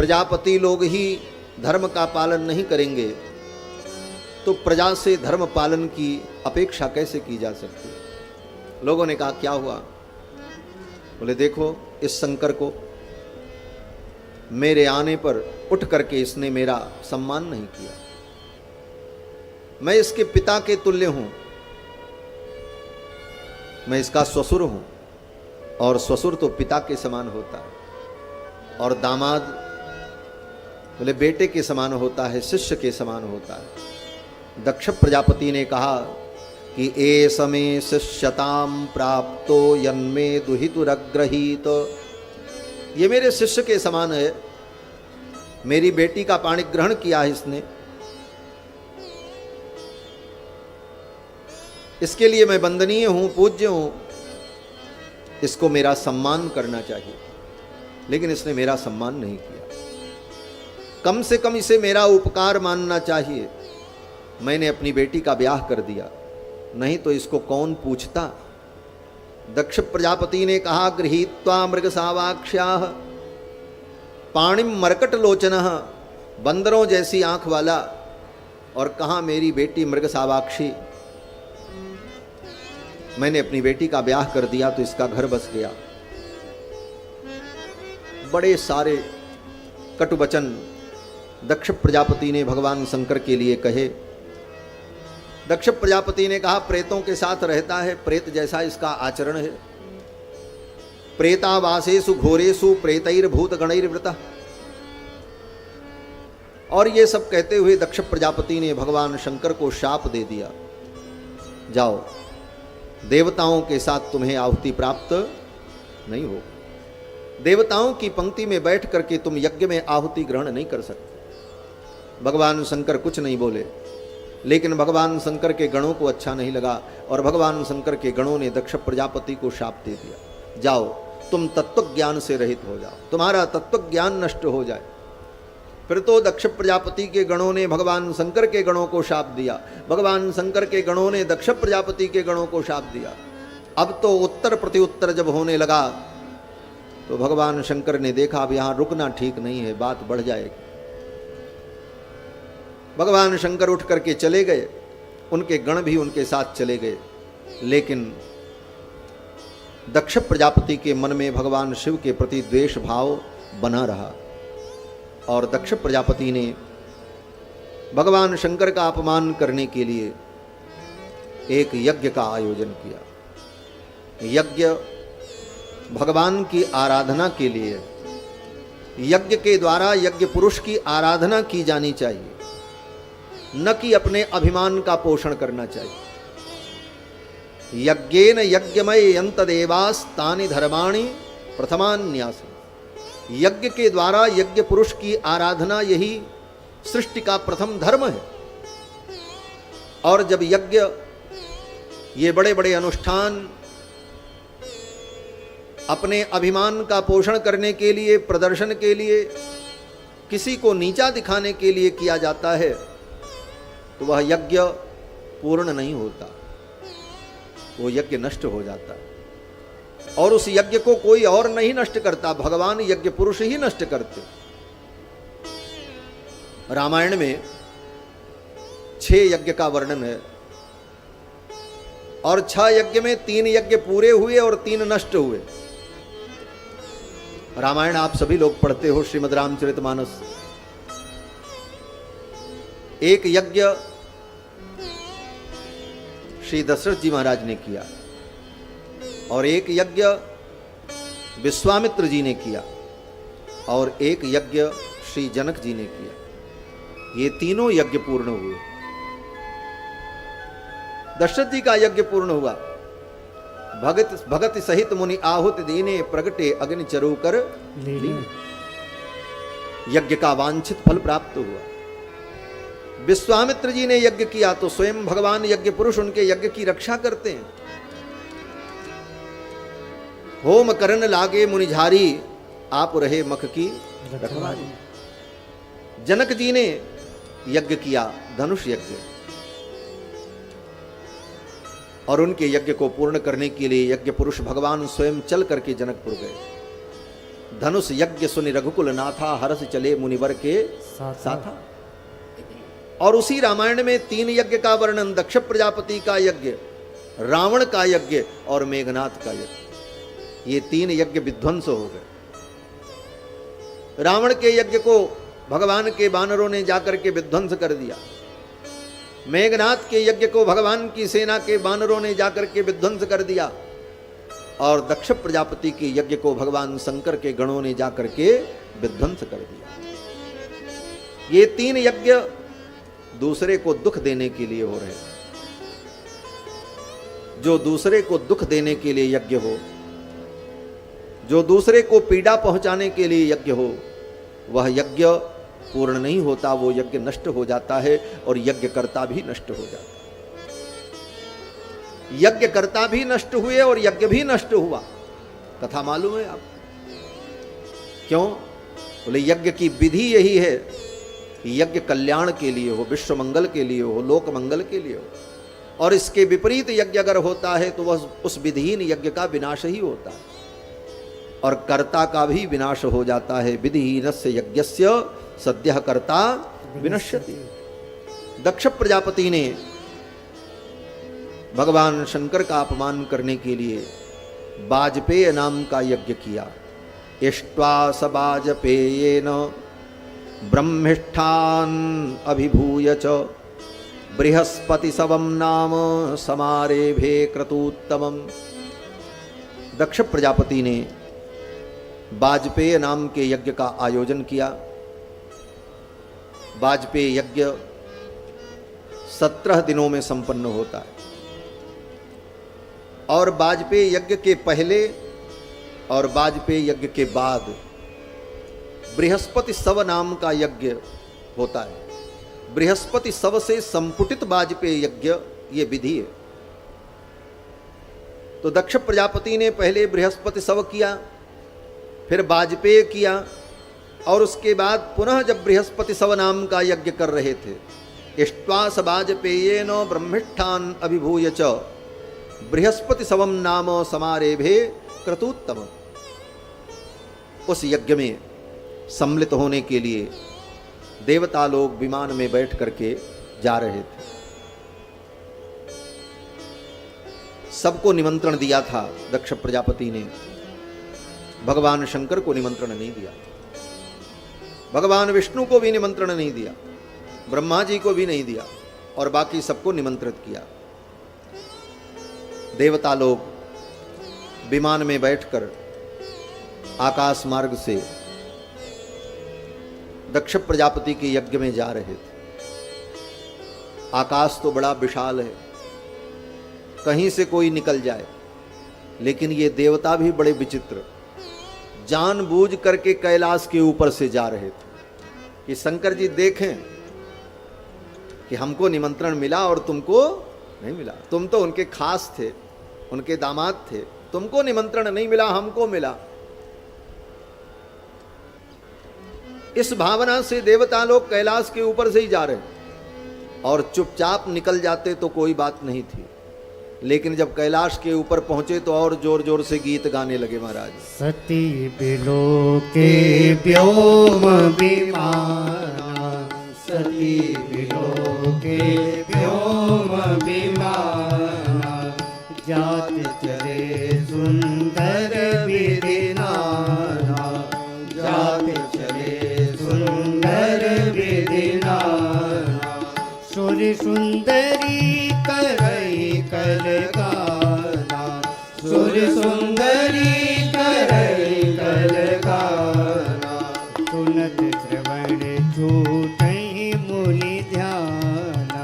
प्रजापति लोग ही धर्म का पालन नहीं करेंगे तो प्रजा से धर्म पालन की अपेक्षा कैसे की जा सकती है। लोगों ने कहा क्या हुआ? बोले देखो इस शंकर को, मेरे आने पर उठ करके इसने मेरा सम्मान नहीं किया। मैं इसके पिता के तुल्य हूं, मैं इसका ससुर हूं, और ससुर तो पिता के समान होता है, और दामाद बोले बेटे के समान होता है, शिष्य के समान होता है। दक्ष प्रजापति ने कहा कि ए समय शिष्यताम प्राप्तो यन्मे दुहितुरग्रहीत, ये मेरे शिष्य के समान है, मेरी बेटी का पाणी ग्रहण किया है इसने, इसके लिए मैं वंदनीय हूं, पूज्य हूं, इसको मेरा सम्मान करना चाहिए, लेकिन इसने मेरा सम्मान नहीं किया। कम से कम इसे मेरा उपकार मानना चाहिए, मैंने अपनी बेटी का ब्याह कर दिया, नहीं तो इसको कौन पूछता। दक्ष प्रजापति ने कहा गृहीत्वा मृग सावाक्ष्याः पाणिम मरकट लोचनः, बंदरों जैसी आंख वाला, और कहा मेरी बेटी मृग सावाक्षी, मैंने अपनी बेटी का ब्याह कर दिया तो इसका घर बस गया। बड़े सारे कटु वचन दक्ष प्रजापति ने भगवान शंकर के लिए कहे। दक्ष प्रजापति ने कहा प्रेतों के साथ रहता है, प्रेत जैसा इसका आचरण है। प्रेतावासेषु घोरेषु प्रेतैर्भूत गणैर्वृतः। और ये सब कहते हुए दक्ष प्रजापति ने भगवान शंकर को शाप दे दिया, जाओ देवताओं के साथ तुम्हें आहुति प्राप्त नहीं हो, देवताओं की पंक्ति में बैठ करके तुम यज्ञ में आहुति ग्रहण नहीं कर सकते। भगवान शंकर कुछ नहीं बोले, लेकिन भगवान शंकर के गणों को अच्छा नहीं लगा, और भगवान शंकर के गणों ने दक्ष प्रजापति को शाप दे दिया, जाओ तुम तत्व ज्ञान से रहित हो जाओ, तुम्हारा तत्व ज्ञान नष्ट हो जाए। फिर तो दक्ष प्रजापति के गणों ने भगवान शंकर के गणों को शाप दिया, भगवान शंकर के गणों ने दक्ष प्रजापति के गणों को शाप दिया। अब तो उत्तर प्रत्युत्तर जब होने लगा तो भगवान शंकर ने देखा अब यहां रुकना ठीक नहीं है, बात बढ़ जाएगी। भगवान शंकर उठ करके चले गए, उनके गण भी उनके साथ चले गए, लेकिन दक्ष प्रजापति के मन में भगवान शिव के प्रति द्वेष भाव बना रहा, और दक्ष प्रजापति ने भगवान शंकर का अपमान करने के लिए एक यज्ञ का आयोजन किया। यज्ञ भगवान की आराधना के लिए, यज्ञ के द्वारा यज्ञ पुरुष की आराधना की जानी चाहिए, न कि अपने अभिमान का पोषण करना चाहिए। यज्ञेन यज्ञमय यंतदेवास्तानि धर्माणि प्रथमान्यास। यज्ञ के द्वारा यज्ञ पुरुष की आराधना यही सृष्टि का प्रथम धर्म है। और जब यज्ञ, ये बड़े बड़े अनुष्ठान अपने अभिमान का पोषण करने के लिए, प्रदर्शन के लिए, किसी को नीचा दिखाने के लिए किया जाता है, तो वह यज्ञ पूर्ण नहीं होता, वो यज्ञ नष्ट हो जाता है। और उस यज्ञ को कोई और नहीं नष्ट करता, भगवान यज्ञ पुरुष ही नष्ट करते। रामायण में 6 यज्ञ का वर्णन है, और 6 यज्ञ में 3 यज्ञ पूरे हुए और 3 नष्ट हुए। रामायण आप सभी लोग पढ़ते हो, श्रीमद् रामचरितमानस। एक यज्ञ श्री दशरथ जी महाराज ने किया, और एक यज्ञ विश्वामित्र जी ने किया, और एक यज्ञ श्री जनक जी ने किया। ये तीनों यज्ञ पूर्ण हुए। दशरथ जी का यज्ञ पूर्ण हुआ। भगत सहित मुनि आहुत दीने प्रगटे अग्नि चरु कर लीने। यज्ञ का वांछित फल प्राप्त हुआ। विश्वामित्र जी ने यज्ञ किया तो स्वयं भगवान यज्ञ पुरुष उनके यज्ञ की रक्षा करते हैं। होम करन लागे मुनिझारी, आप रहे मख की रखवारी। जनक जी ने यज्ञ किया, धनुष यज्ञ, और उनके यज्ञ को पूर्ण करने के लिए यज्ञ पुरुष भगवान स्वयं चल करके जनकपुर गए। धनुष यज्ञ सुनि रघुकुल नाथा, हर्ष चले मुनिवर के साथा। और उसी रामायण में 3 यज्ञ का वर्णन, दक्ष प्रजापति का यज्ञ, रावण का यज्ञ और मेघनाथ का यज्ञ। ये 3 यज्ञ विध्वंस हो गए। रावण के यज्ञ को भगवान के वानरों ने जाकर के विध्वंस कर दिया। मेघनाथ के यज्ञ को भगवान की सेना के वानरों ने जाकर के विध्वंस कर दिया। और दक्ष प्रजापति के यज्ञ को भगवान शंकर के गणों ने जाकर के विध्वंस कर दिया। ये 3 यज्ञ दूसरे को दुख देने के लिए हो रहे हैं। जो दूसरे को दुख देने के लिए यज्ञ हो, जो दूसरे को पीड़ा पहुंचाने के लिए यज्ञ हो, वह यज्ञ पूर्ण नहीं होता, वो यज्ञ नष्ट हो जाता है और यज्ञकर्ता भी नष्ट हो जाता है। यज्ञकर्ता भी नष्ट हुए और यज्ञ भी नष्ट हुआ। कथा मालूम है आप क्यों? बोले यज्ञ की विधि यही है, यज्ञ कल्याण के लिए हो, विश्व मंगल के लिए हो, लोक मंगल के लिए हो। और इसके विपरीत यज्ञ अगर होता है तो वह उस विधिहीन यज्ञ का विनाश ही होता है और कर्ता का भी विनाश हो जाता है। विधिहीनस्य यज्ञस्य सद्यः कर्ता विनश्यति। दक्ष प्रजापति ने भगवान शंकर का अपमान करने के लिए वाजपेय नाम का यज्ञ किया। इष्ट्वा स वाजपेयेन ब्रह्मिष्ठान अभिभूय च बृहस्पति सवम नाम समारेभे क्रतुत्तमम्। दक्ष प्रजापति ने वाजपेय नाम के यज्ञ का आयोजन किया। वाजपेय यज्ञ 17 दिनों में संपन्न होता है और वाजपेय यज्ञ के पहले और वाजपेय यज्ञ के बाद बृहस्पति सव नाम का यज्ञ होता है। बृहस्पति सव से संपुटित वाजपेय यज्ञ ये विधि है। तो दक्ष प्रजापति ने पहले बृहस्पति सव किया, फिर वाजपेय किया और उसके बाद पुनः जब बृहस्पति सव नाम का यज्ञ कर रहे थे, इष्ट्वा स वाजपेयेन ब्रह्मिष्ठान अभिभूय च बृहस्पति सवम नाम समारेभे क्रतुत्तमम्। उस यज्ञ में सम्मिलित होने के लिए देवता लोग विमान में बैठ करके जा रहे थे। सबको निमंत्रण दिया था दक्ष प्रजापति ने, भगवान शंकर को निमंत्रण नहीं दिया, भगवान विष्णु को भी निमंत्रण नहीं दिया, ब्रह्मा जी को भी नहीं दिया और बाकी सबको निमंत्रित किया। देवता लोग विमान में बैठकर आकाश मार्ग से दक्ष प्रजापति के यज्ञ में जा रहे थे। आकाश तो बड़ा विशाल है, कहीं से कोई निकल जाए, लेकिन ये देवता भी बड़े विचित्र, जानबूझ करके कैलाश के ऊपर से जा रहे थे कि शंकर जी देखें कि हमको निमंत्रण मिला और तुमको नहीं मिला। तुम तो उनके खास थे, उनके दामाद थे, तुमको निमंत्रण नहीं मिला, हमको मिला। इस भावना से देवता लोग कैलाश के ऊपर से ही जा रहे और चुपचाप निकल जाते तो कोई बात नहीं थी, लेकिन जब कैलाश के ऊपर पहुंचे तो और जोर जोर से गीत गाने लगे महाराज। सती बिलो के व्योम विमाना, सती बिलो के व्योम विमाना, जात चले सुंदर विधिनाना, जात चले सुंदर विधिनाना, सूर्य सुंदरी करई कलगाना, सूर्य सुंदरी करई कलगाना, सुनत श्रवण छूटहि मुनि ध्याना,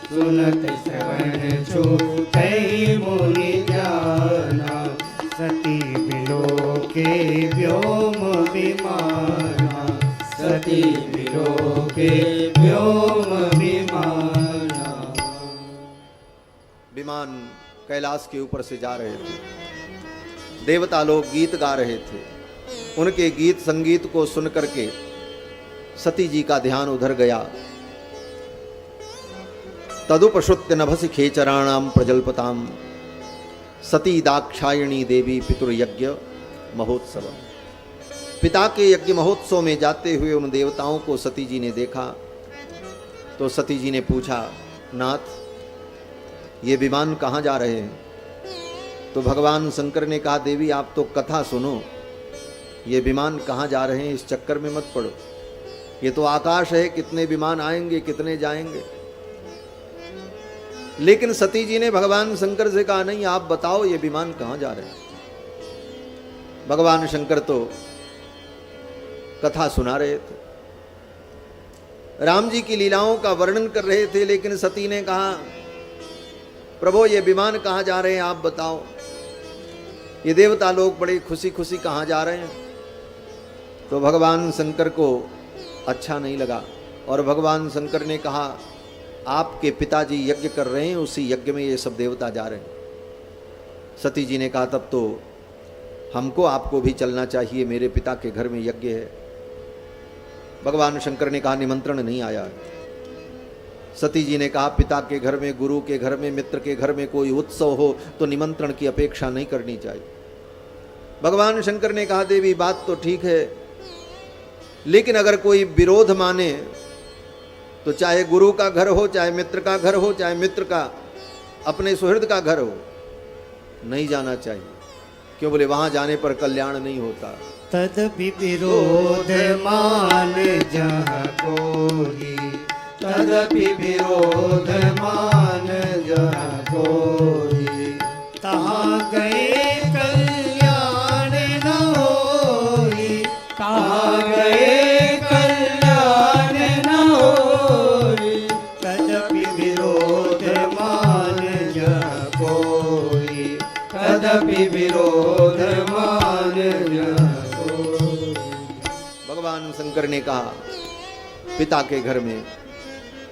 सुनत श्रवण छूटहि मुनि ध्याना, सती बिलो के व्योम विमाना, सती बिलो के व्योम विमाना। विमान कैलाश के ऊपर से जा रहे थे, देवता लोग गीत गा रहे थे। उनके गीत संगीत को सुन करके सती जी का ध्यान उधर गया। तदुपश्रुत्य नभसि खेचराणाम प्रजल्पताम, सती दाक्षायणी देवी पितुर्यज्ञ महोत्सव। पिता के यज्ञ महोत्सव में जाते हुए उन देवताओं को सती जी ने देखा तो सती जी ने पूछा, नाथ ये विमान कहाँ जा रहे हैं? तो भगवान शंकर ने कहा, देवी आप तो कथा सुनो, ये विमान कहाँ जा रहे हैं इस चक्कर में मत पड़ो, ये तो आकाश है, कितने विमान आएंगे कितने जाएंगे। लेकिन सती जी ने भगवान शंकर से कहा, नहीं आप बताओ ये विमान कहाँ जा रहे हैं। भगवान शंकर तो कथा सुना रहे थे, राम जी की लीलाओं का वर्णन कर रहे थे, लेकिन सती ने कहा, प्रभु ये विमान कहाँ जा रहे हैं आप बताओ, ये देवता लोग बड़े खुशी खुशी कहाँ जा रहे हैं। तो भगवान शंकर को अच्छा नहीं लगा और भगवान शंकर ने कहा, आपके पिताजी यज्ञ कर रहे हैं, उसी यज्ञ में ये सब देवता जा रहे हैं। सती जी ने कहा, तब तो हमको आपको भी चलना चाहिए, मेरे पिता के घर में यज्ञ है। भगवान शंकर ने कहा, निमंत्रण नहीं आया। सती जी ने कहा, पिता के घर में, गुरु के घर में, मित्र के घर में कोई उत्सव हो तो निमंत्रण की अपेक्षा नहीं करनी चाहिए। भगवान शंकर ने कहा, देवी बात तो ठीक है, लेकिन अगर कोई विरोध माने तो चाहे गुरु का घर हो, चाहे मित्र का घर हो, चाहे मित्र का अपने सुहृद का घर हो, नहीं जाना चाहिए। क्यों बोले, वहां जाने पर कल्याण नहीं होता। तदपि विरोध मान जहाँ कोई, तदपि विरोध मान जहाँ कोई, तहाँ गए कल्याण न होई, तहाँ गए कल्याण न होई। तदपि विरोध मान जहाँ कोई, तदपि विरोध मान जहाँ कोई। भगवान शंकर ने कहा, पिता के घर में,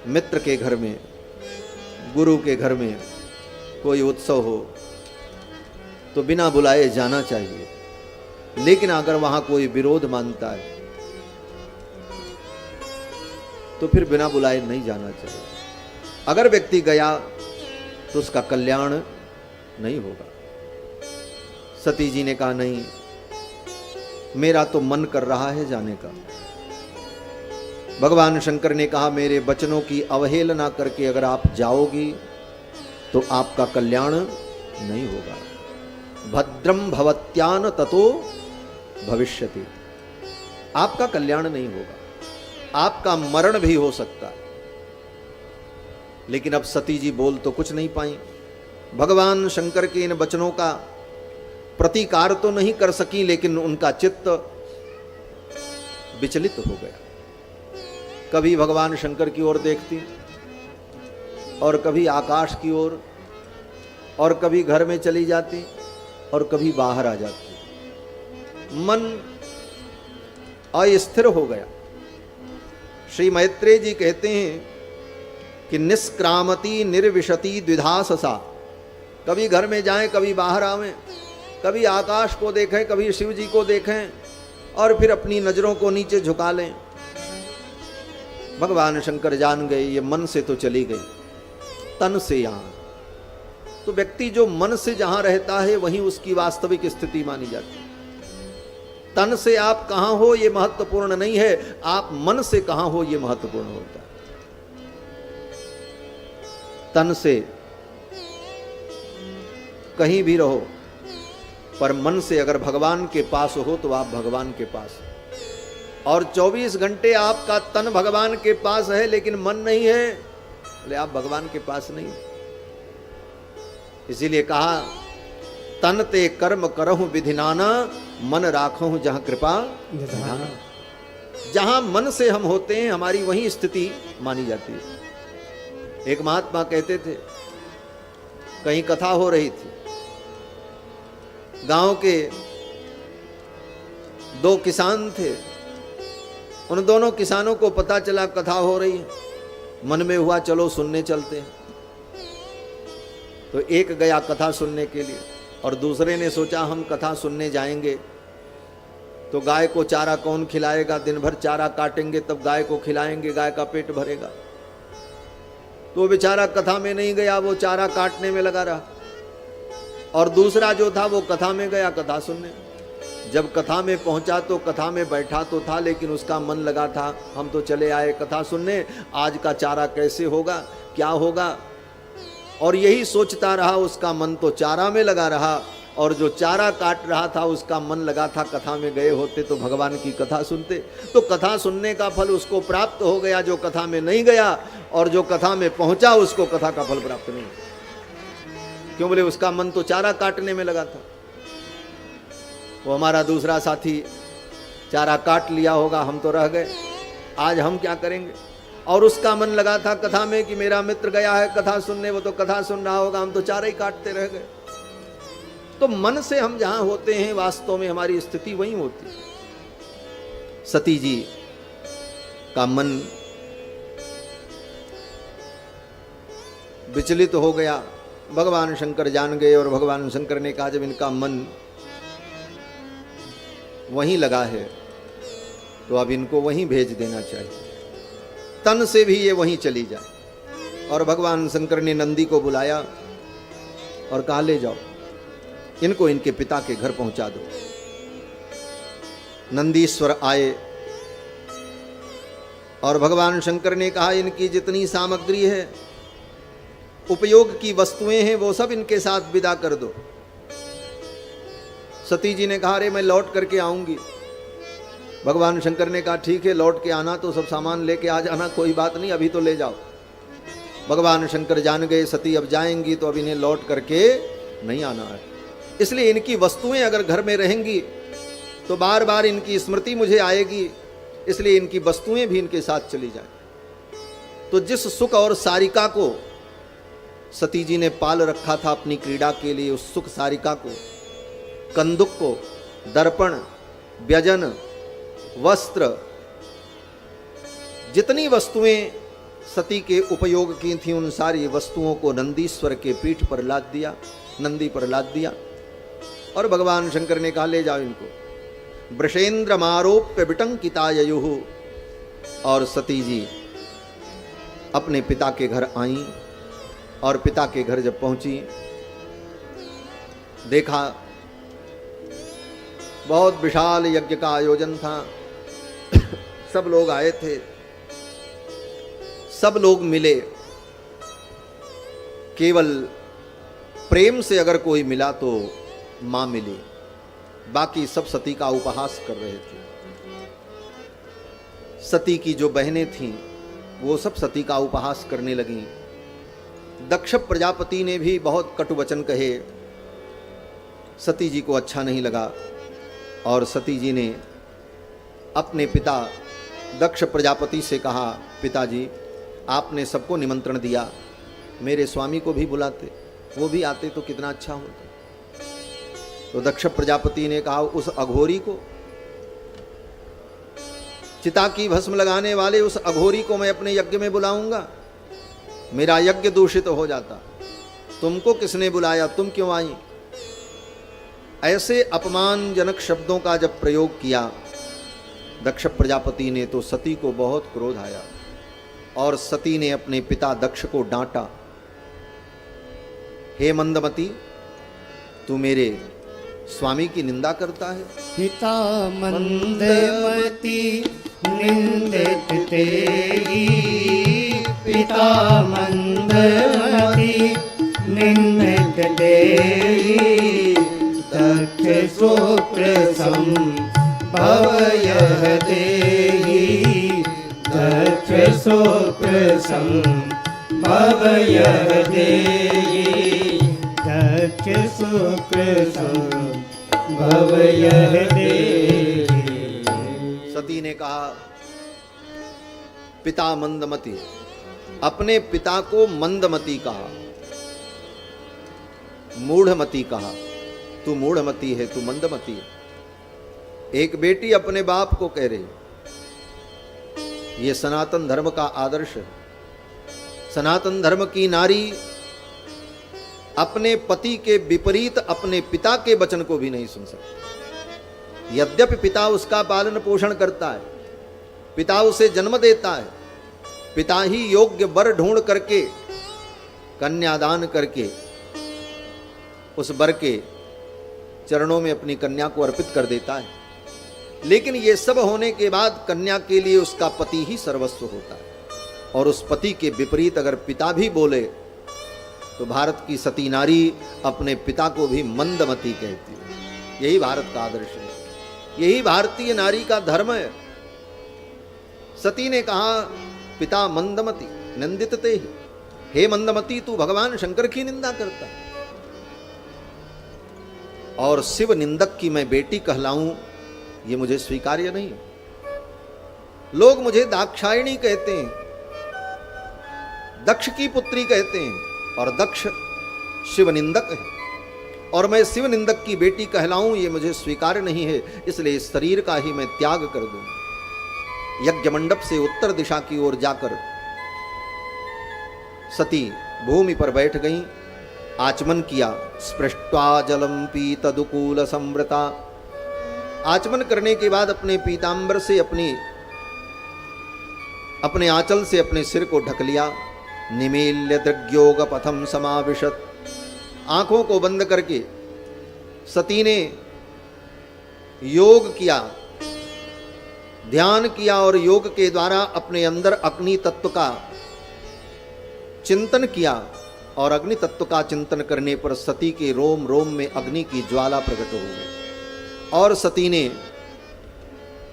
मित्र के घर में, गुरु के घर में कोई उत्सव हो तो बिना बुलाए जाना चाहिए, लेकिन अगर वहां कोई विरोध मानता है तो फिर बिना बुलाए नहीं जाना चाहिए। अगर व्यक्ति गया तो उसका कल्याण नहीं होगा। सती जी ने कहा, नहीं मेरा तो मन कर रहा है जाने का। भगवान शंकर ने कहा, मेरे वचनों की अवहेलना करके अगर आप जाओगी तो आपका कल्याण नहीं होगा। भद्रम भवत्यान ततो भविष्यति, आपका कल्याण नहीं होगा, आपका मरण भी हो सकता है। लेकिन अब सती जी बोल तो कुछ नहीं पाई। भगवान शंकर के इन वचनों का प्रतिकार तो नहीं कर सकी, लेकिन उनका चित्त विचलित हो गया। कभी भगवान शंकर की ओर देखती और कभी आकाश की ओर, और कभी घर में चली जाती और कभी बाहर आ जाती। मन अस्थिर हो गया। श्री मैत्रेय जी कहते हैं कि निष्क्रामति निर्विशति द्विधा सा, कभी घर में जाएं कभी बाहर आवें, कभी आकाश को देखें कभी शिव जी को देखें और फिर अपनी नजरों को नीचे झुका लें। भगवान शंकर जान गए ये मन से तो चली गई, तन से यहां। तो व्यक्ति जो मन से जहां रहता है वहीं उसकी वास्तविक स्थिति मानी जाती है। तन से आप कहां हो ये महत्वपूर्ण नहीं है, आप मन से कहां हो ये महत्वपूर्ण होता है। तन से कहीं भी रहो, पर मन से अगर भगवान के पास हो तो आप भगवान के पास। और 24 घंटे आपका तन भगवान के पास है लेकिन मन नहीं है, बोले आप भगवान के पास नहीं। इसीलिए कहा, तन ते कर्म करहु विधिनाना, मन राखहु जहां कृपा निधाना। जहां मन से हम होते हैं हमारी वही स्थिति मानी जाती है। एक महात्मा कहते थे, कहीं कथा हो रही थी, गांव के 2 किसान थे। उन दोनों किसानों को पता चला कथा हो रही है, मन में हुआ चलो सुनने चलते हैं। तो एक गया कथा सुनने के लिए और दूसरे ने सोचा हम कथा सुनने जाएंगे तो गाय को चारा कौन खिलाएगा, दिन भर चारा काटेंगे तब गाय को खिलाएंगे, गाय का पेट भरेगा। तो बेचारा कथा में नहीं गया, वो चारा काटने में लगा रहा। और दूसरा जो था वो कथा में गया कथा सुनने। जब कथा में पहुंचा तो कथा में बैठा तो था, लेकिन उसका मन लगा था हम तो चले आए कथा सुनने, आज का चारा कैसे होगा, क्या होगा। और यही सोचता रहा, उसका मन तो चारा में लगा रहा, और जो चारा काट रहा था उसका मन लगा था कथा में गए होते तो भगवान की कथा सुनते, तो कथा सुनने का फल उसको प्राप्त हो गया। जो कथा में नहीं गया और जो कथा में पहुंचा उसको कथा का फल प्राप्त नहीं। क्यों बोले? उसका मन तो चारा काटने में लगा था। वो हमारा दूसरा साथी चारा काट लिया होगा, हम तो रह गए, आज हम क्या करेंगे। और उसका मन लगा था कथा में कि मेरा मित्र गया है कथा सुनने, वो तो कथा सुन रहा होगा, हम तो चारा ही काटते रह गए। तो मन से हम जहां होते हैं वास्तव में हमारी स्थिति वहीं होती है। सती जी का मन विचलित हो गया। भगवान शंकर जान गए और भगवान शंकर ने कहा जब इनका मन वहीं लगा है तो अब इनको वहीं भेज देना चाहिए, तन से भी ये वहीं चली जाए। और भगवान शंकर ने नंदी को बुलाया और कहा ले जाओ, इनको इनके पिता के घर पहुंचा दो। नंदीश्वर आए और भगवान शंकर ने कहा इनकी जितनी सामग्री है, उपयोग की वस्तुएं हैं, वो सब इनके साथ विदा कर दो। सती जी ने कहा अरे मैं लौट करके आऊंगी। भगवान शंकर ने कहा ठीक है, लौट के आना तो सब सामान लेके आ जाना, कोई बात नहीं, अभी तो ले जाओ। भगवान शंकर जान गए सती अब जाएंगी तो अब इन्हें लौट करके नहीं आना है, इसलिए इनकी वस्तुएं अगर घर में रहेंगी तो बार बार इनकी स्मृति मुझे आएगी, इसलिए इनकी वस्तुएं भी इनके साथ चली जाए। तो जिस सुख और सारिका को सती जी ने पाल रखा था अपनी क्रीड़ा के लिए, उस सुख सारिका को, कंदुक को, दर्पण, व्यजन, वस्त्र, जितनी वस्तुएं सती के उपयोग की थी उन सारी वस्तुओं को नंदीश्वर के पीठ पर लाद दिया, नंदी पर लाद दिया। और भगवान शंकर ने कहा ले जाओ इनको। वृषेंद्र मारोप्य विटंकिता ययुः। और सती जी अपने पिता के घर आई और पिता के घर जब पहुंची देखा बहुत विशाल यज्ञ का आयोजन था, सब लोग आए थे, सब लोग मिले। केवल प्रेम से अगर कोई मिला तो मां मिली, बाकी सब सती का उपहास कर रहे थे। सती की जो बहनें थीं वो सब सती का उपहास करने लगीं। दक्ष प्रजापति ने भी बहुत कटु वचन कहे, सती जी को अच्छा नहीं लगा और सती जी ने अपने पिता दक्ष प्रजापति से कहा पिताजी आपने सबको निमंत्रण दिया, मेरे स्वामी को भी बुलाते, वो भी आते तो कितना अच्छा होता। तो दक्ष प्रजापति ने कहा उस अघोरी को, चिता की भस्म लगाने वाले उस अघोरी को मैं अपने यज्ञ में बुलाऊंगा, मेरा यज्ञ दूषित हो जाता। तुमको किसने बुलाया, तुम क्यों आई? ऐसे अपमानजनक शब्दों का जब प्रयोग किया दक्ष प्रजापति ने तो सती को बहुत क्रोध आया और सती ने अपने पिता दक्ष को डांटा, हे मंदमती तू मेरे स्वामी की निंदा करता है। पिता मंदमती निंदित तेरी, पिता मंदमती निंदित तेरी, दक्ष शुक्र संभव यह देहि, दक्ष शुक्र संभव यह देहि, दक्ष शुक्र संभव यह देहि। सती ने कहा पिता मंदमती, अपने पिता को मंदमती कहा, मूढ़मती कहा, तू मूढ़मती है, तू मंदमती है। एक बेटी अपने बाप को कह रही, यह सनातन धर्म का आदर्श है। सनातन धर्म की नारी अपने पति के विपरीत अपने पिता के वचन को भी नहीं सुन सकती। यद्यपि पिता उसका पालन पोषण करता है, पिता उसे जन्म देता है, पिता ही योग्य वर ढूंढ करके कन्यादान करके उस वर के चरणों में अपनी कन्या को अर्पित कर देता है। लेकिन ये सब होने के बाद कन्या के लिए उसका पति ही सर्वस्व होता है, और उस पति के विपरीत अगर पिता भी बोले तो भारत की सती नारी अपने पिता को भी मंदमती कहती है। यही भारत का आदर्श है, यही भारतीय नारी का धर्म है। सती ने कहा, पिता मंदमती निंदित ते ही, हे मंदमती तू भगवान शंकर की निंदा करता और शिव निंदक की मैं बेटी कहलाऊं, ये मुझे स्वीकार्य नहीं। लोग मुझे दाक्षायणी कहते हैं, दक्ष की पुत्री कहते हैं, और दक्ष शिव निंदक है, और मैं शिव निंदक की बेटी कहलाऊं, ये मुझे स्वीकार्य नहीं है। इसलिए इस शरीर का ही मैं त्याग कर दूं। यज्ञ मंडप से उत्तर दिशा की ओर जाकर सती भूमि पर बैठ गईं, आचमन किया। स्पृष्ट्वा जलम पीतदुकूल संवृता, आचमन करने के बाद अपने पीतांबर से अपने आंचल से अपने सिर को ढक लिया। निमील्य दृग्योग पथम समाविशत, आंखों को बंद करके सती ने योग किया, ध्यान किया, और योग के द्वारा अपने अंदर अग्नि तत्व का चिंतन किया। और अग्नि तत्व का चिंतन करने पर सती के रोम रोम में अग्नि की ज्वाला प्रकट हो गई, और सती ने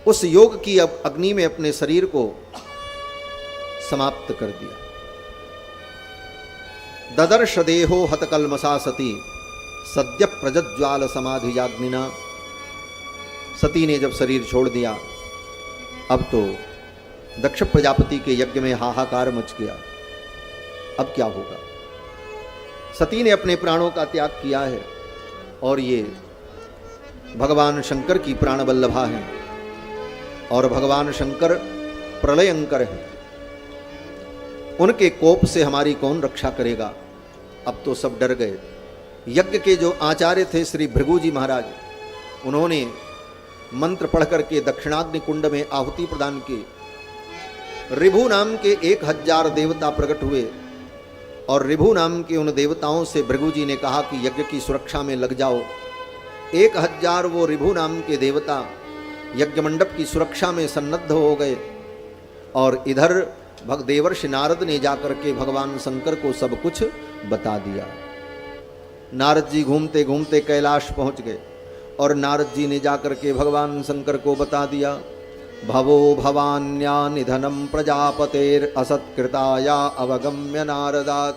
उस योग की अग्नि में अपने शरीर को समाप्त कर दिया। ददर्श देहो हतकलमसा सती सद्य प्रज्ज्वाल समाधिजाग्निना, सती ने जब शरीर छोड़ दिया, अब तो दक्ष प्रजापति के यज्ञ में हाहाकार मच गया। अब क्या होगा? सती ने अपने प्राणों का त्याग किया है, और ये भगवान शंकर की प्राण वल्लभा है, और भगवान शंकर प्रलयंकर है। उनके कोप से हमारी कौन रक्षा करेगा? अब तो सब डर गए। यज्ञ के जो आचार्य थे श्री भृगु जी महाराज, उन्होंने मंत्र पढ़ करके दक्षिणाग्नि कुंड में आहुति प्रदान की। ऋभु नाम के 1000 देवता प्रकट हुए, और ऋभु नाम के उन देवताओं से भृगु जी ने कहा कि यज्ञ की सुरक्षा में लग जाओ। 1000 वो ऋभु नाम के देवता यज्ञ मंडप की सुरक्षा में सन्नद्ध हो गए, और इधर देवर्षि नारद ने जाकर के भगवान शंकर को सब कुछ बता दिया। नारद जी घूमते घूमते कैलाश पहुंच गए, और नारद जी ने जाकर के भगवान शंकर को बता दिया। भवो भवान्या निधनम प्रजापतेर असत्कृताया अवगम्य नारदात।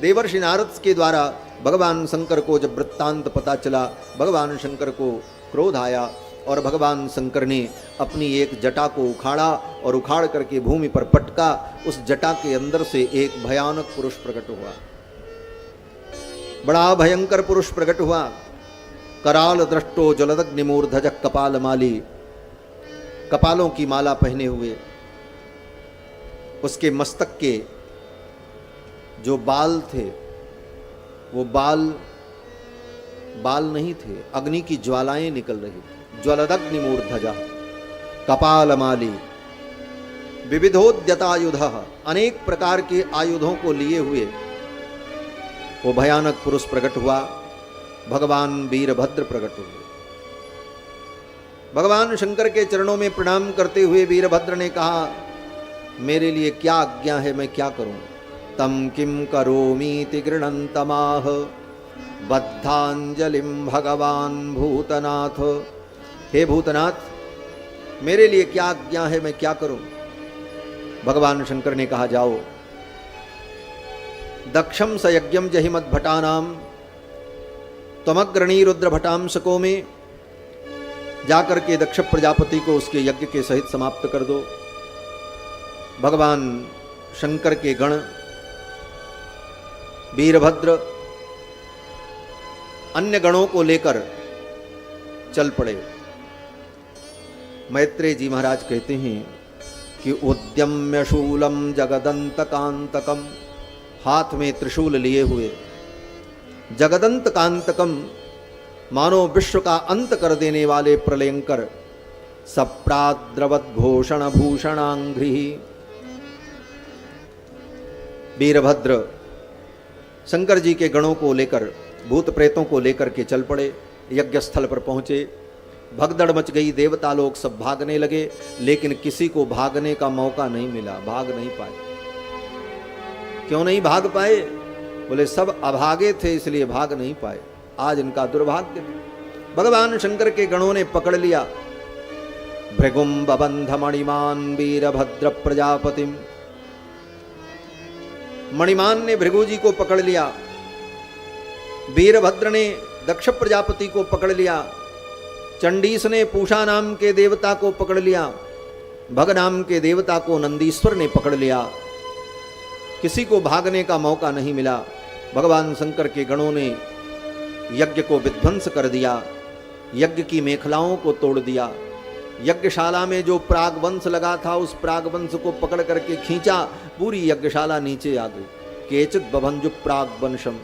देवर्षि नारद के द्वारा भगवान शंकर को जब वृत्तांत पता चला, भगवान शंकर को क्रोध आया, और भगवान शंकर ने अपनी एक जटा को उखाड़ा, और उखाड़ करके भूमि पर पटका। उस जटा के अंदर से एक भयानक पुरुष प्रकट हुआ, बड़ा भयंकर पुरुष प्रकट हुआ। कराल दृष्टो जलदग्निमूर्धजक कपाल माली, कपालों की माला पहने हुए, उसके मस्तक के जो बाल थे वो बाल नहीं थे, अग्नि की ज्वालाएं निकल रही थी। ज्वलदग्निमूर्धजा कपालमाली विविधोद्यतायुध, अनेक प्रकार के आयुधों को लिए हुए वो भयानक पुरुष प्रकट हुआ। भगवान वीरभद्र प्रकट हुए। भगवान शंकर के चरणों में प्रणाम करते हुए वीरभद्र ने कहा, मेरे लिए क्या आज्ञा है, मैं क्या करूं? तम किम करोमीति गृणन्तमाह बद्धांजलिम भगवान भूतनाथ। हे भूतनाथ, मेरे लिए क्या आज्ञा है, मैं क्या करूं? भगवान शंकर ने कहा, जाओ दक्षम स यज्ञम जहिमद भटानाम तमग्रणी रुद्र भटांशकों में जाकर के दक्ष प्रजापति को उसके यज्ञ के सहित समाप्त कर दो। भगवान शंकर के गण वीरभद्र अन्य गणों को लेकर चल पड़े। मैत्रेय जी महाराज कहते हैं कि उद्यम्य शूलम जगदंत कांतकम, हाथ में त्रिशूल लिए हुए जगदंत कांतकम, मानो विश्व का अंत कर देने वाले प्रलयंकर, सप्राद्रवत घोषण भूषणांघ्रि। वीरभद्र शंकर जी के गणों को लेकर, भूत प्रेतों को लेकर के चल पड़े। यज्ञ स्थल पर पहुंचे। भगदड़ मच गई, देवता लोग सब भागने लगे, लेकिन किसी को भागने का मौका नहीं मिला, भाग नहीं पाए। क्यों नहीं भाग पाए? बोले सब अभागे थे इसलिए भाग नहीं पाए। आज इनका दुर्भाग्य। भगवान शंकर के गणों ने पकड़ लिया भृगुम बबंध मणिमान वीरभद्र प्रजापतिम। मणिमान ने भृगु जी को पकड़ लिया, वीरभद्र ने दक्ष प्रजापति को पकड़ लिया, चंडीस ने पूषा नाम के देवता को पकड़ लिया, भग नाम के देवता को नंदीश्वर ने पकड़ लिया। किसी को भागने का मौका नहीं मिला। भगवान शंकर के गणों ने यज्ञ को विध्वंस कर दिया, यज्ञ की मेखलाओं को तोड़ दिया। यज्ञशाला में जो प्रागवंश लगा था उस प्रागवंश को पकड़ करके खींचा, पूरी यज्ञशाला नीचे आ गई। केचित बभंजु प्रागवंशम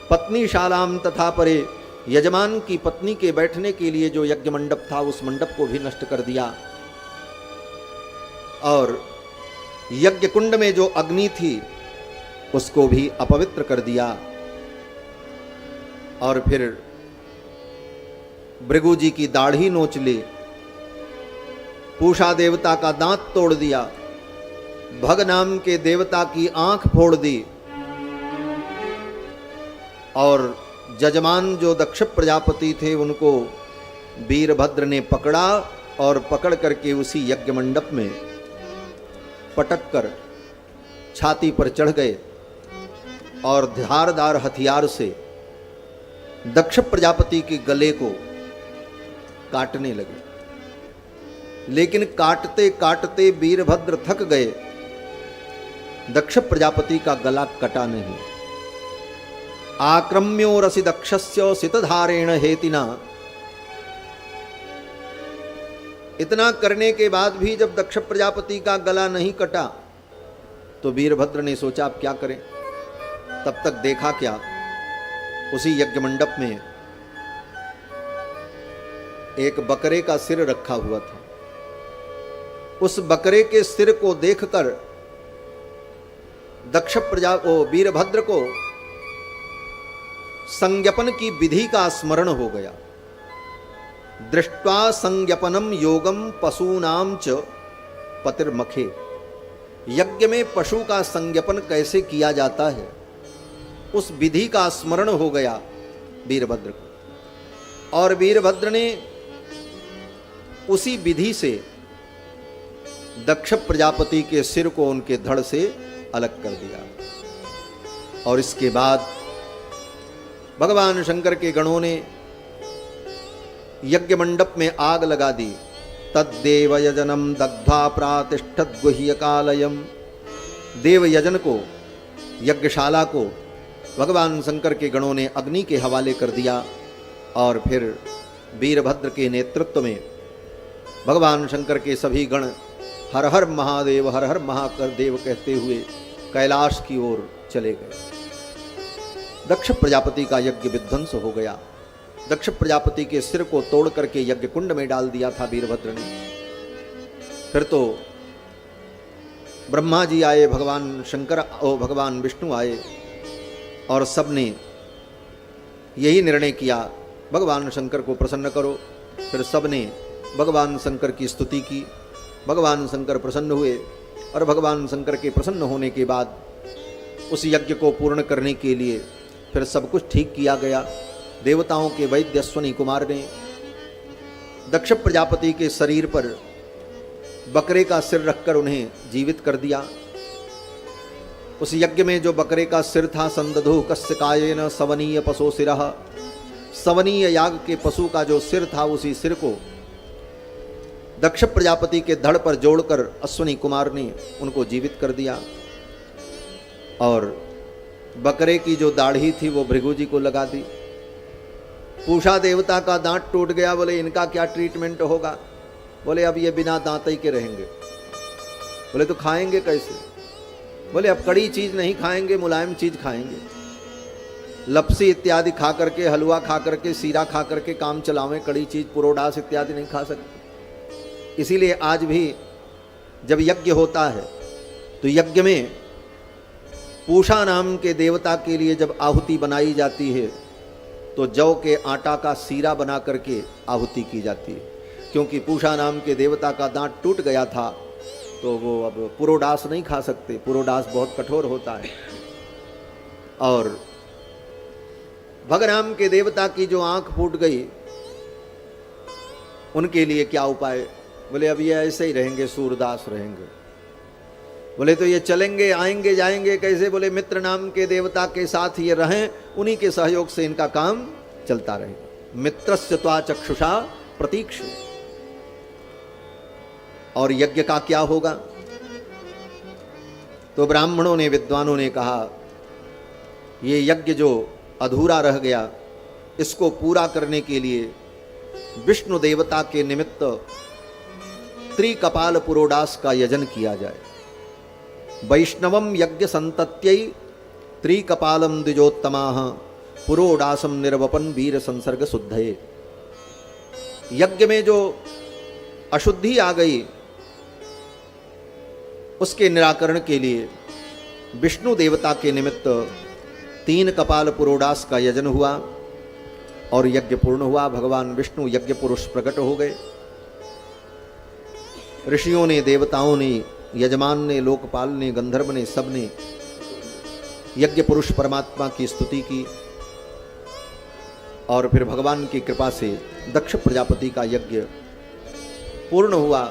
पत्नी शालाम तथा परे, यजमान की पत्नी के बैठने के लिए जो यज्ञ मंडप था उस मंडप को भी नष्ट कर दिया। और यज्ञ कुंड में जो अग्नि थी उसको भी अपवित्र कर दिया। और फिर भृगु जी की दाढ़ी नोच ली, पूषा देवता का दांत तोड़ दिया, भग नाम के देवता की आंख फोड़ दी। और जजमान जो दक्ष प्रजापति थे उनको वीरभद्र ने पकड़ा और पकड़ करके उसी यज्ञ मंडप में पटक कर छाती पर चढ़ गए और धारदार हथियार से दक्ष प्रजापति के गले को काटने लगे। लेकिन काटते काटते वीरभद्र थक गए, दक्ष प्रजापति का गला कटा नहीं। आक्रम्यो रसि दक्षस्य सितधारेण हेतिना। इतना करने के बाद भी जब दक्ष प्रजापति का गला नहीं कटा तो वीरभद्र ने सोचा अब क्या करें। तब तक देखा क्या, उसी यज्ञ मंडप में एक बकरे का सिर रखा हुआ था। उस बकरे के सिर को देखकर वीरभद्र को संज्ञपन की विधि का स्मरण हो गया। दृष्ट्वा संज्ञपनम योगम पशूनाम च पतिर्मखे। यज्ञ में पशु का संज्ञपन कैसे किया जाता है उस विधि का स्मरण हो गया वीरभद्र को। और वीरभद्र ने उसी विधि से दक्ष प्रजापति के सिर को उनके धड़ से अलग कर दिया। और इसके बाद भगवान शंकर के गणों ने यज्ञ मंडप में आग लगा दी। तद्देव यजनम दग्ध्वा प्रातिष्ठत गुह्यकालयम। देव यजन को, यज्ञशाला को भगवान शंकर के गणों ने अग्नि के हवाले कर दिया। और फिर वीरभद्र के नेतृत्व में भगवान शंकर के सभी गण हर हर महादेव हर हर महादेव कहते हुए कैलाश की ओर चले गए। दक्ष प्रजापति का यज्ञ विध्वंस हो गया। दक्ष प्रजापति के सिर को तोड़ करके यज्ञ कुंड में डाल दिया था वीरभद्र ने। फिर तो ब्रह्मा जी आए, भगवान शंकर और भगवान विष्णु आए और सबने यही निर्णय किया भगवान शंकर को प्रसन्न करो। फिर सबने भगवान शंकर की स्तुति की। भगवान शंकर प्रसन्न हुए और भगवान शंकर के प्रसन्न होने के बाद उस यज्ञ को पूर्ण करने के लिए फिर सब कुछ ठीक किया गया। देवताओं के वैद्य अश्वनी कुमार ने दक्ष प्रजापति के शरीर पर बकरे का सिर रखकर उन्हें जीवित कर दिया। उस यज्ञ में जो बकरे का सिर था, संदधु कस्य कायेन सवनीय पशो सिरः। सवनीय याग के पशु का जो सिर था उसी सिर को दक्ष प्रजापति के धड़ पर जोड़कर अश्वनी कुमार ने उनको जीवित कर दिया। और बकरे की जो दाढ़ी थी वो भृगु जी को लगा दी। पूषा देवता का दांत टूट गया, बोले इनका क्या ट्रीटमेंट होगा। बोले अब ये बिना दांत ही के रहेंगे। बोले तो खाएंगे कैसे। बोले अब कड़ी चीज नहीं खाएंगे, मुलायम चीज खाएंगे। लपसी इत्यादि खा करके, हलवा खा करके, सीरा खा करके काम चलावें, कड़ी चीज पुरोडास इत्यादि नहीं खा सकते। इसीलिए आज भी जब यज्ञ होता है तो यज्ञ में पूषा नाम के देवता के लिए जब आहुति बनाई जाती है तो जौ के आटा का सीरा बना करके आहुति की जाती है, क्योंकि पूषा नाम के देवता का दांत टूट गया था, तो वो अब पुरोडास नहीं खा सकते, पुरोडास बहुत कठोर होता है। और भग नाम के देवता की जो आंख फूट गई, उनके लिए क्या उपाय? बोले अब ये ऐसे ही रहेंगे, सूरदास रहेंगे। बोले तो ये चलेंगे आएंगे जाएंगे कैसे? बोले मित्र नाम के देवता के साथ ये रहें, उन्हीं के सहयोग से इनका काम चलता रहेगा। मित्रस्य त्वा चक्षुषा प्रतीक्षु। और यज्ञ का क्या होगा? तो ब्राह्मणों ने, विद्वानों ने कहा ये यज्ञ जो अधूरा रह गया, इसको पूरा करने के लिए विष्णु देवता के निमित्त त्रिकपाल पुरोडास का यजन किया जाए। वैष्णवम यज्ञ संतत्यै त्रिकपालम द्विजोत्तमाः पुरोडासम निर्वपन वीर संसर्ग शुद्धये। यज्ञ में जो अशुद्धि आ गई, उसके निराकरण के लिए विष्णु देवता के निमित्त 3 कपाल पुरोडास का यजन हुआ और यज्ञ पूर्ण हुआ। भगवान विष्णु यज्ञ पुरुष प्रकट हो गए। ऋषियों ने, देवताओं ने, यजमान ने, लोकपाल ने, गंधर्व ने, सब ने यज्ञ पुरुष परमात्मा की स्तुति की। और फिर भगवान की कृपा से दक्ष प्रजापति का यज्ञ पूर्ण हुआ।